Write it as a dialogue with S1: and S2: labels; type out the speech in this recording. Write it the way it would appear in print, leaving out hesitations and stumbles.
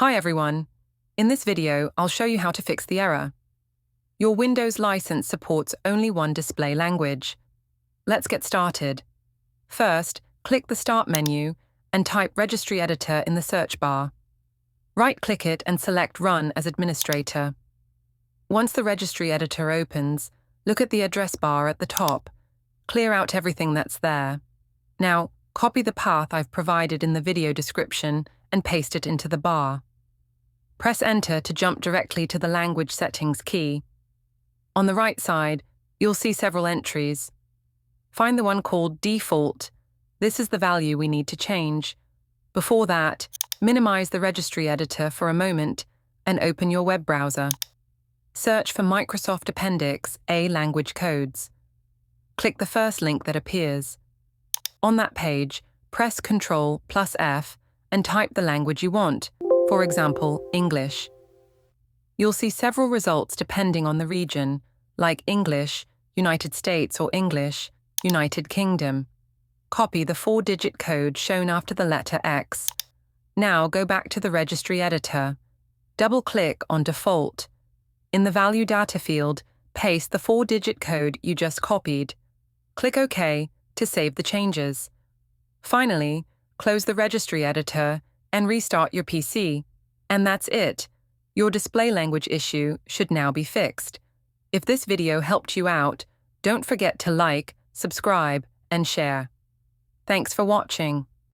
S1: Hi everyone. In this video, I'll show you how to fix the error. Your Windows license supports only one display language. Let's get started. First, click the Start menu and type Registry Editor in the search bar. Right-click it and select Run as Administrator. Once the Registry Editor opens, look at the address bar at the top. Clear out everything that's there. Now, copy the path I've provided in the video description and paste it into the bar. Press Enter to jump directly to the Language Settings key. On the right side, you'll see several entries. Find the one called Default. This is the value we need to change. Before that, minimize the Registry Editor for a moment and open your web browser. Search for Microsoft Appendix A Language Codes. Click the first link that appears. On that page, press Ctrl+F and type the language you want, for example, English. You'll see several results depending on the region, like English, United States, or English, United Kingdom. Copy the 4-digit code shown after the letter X. Now go back to the Registry Editor. Double-click on Default. In the Value Data field, paste the 4-digit code you just copied. Click OK to save the changes. Finally, close the Registry Editor and restart your PC. And that's it. Your display language issue should now be fixed. If this video helped you out, don't forget to like, subscribe, and share. Thanks for watching.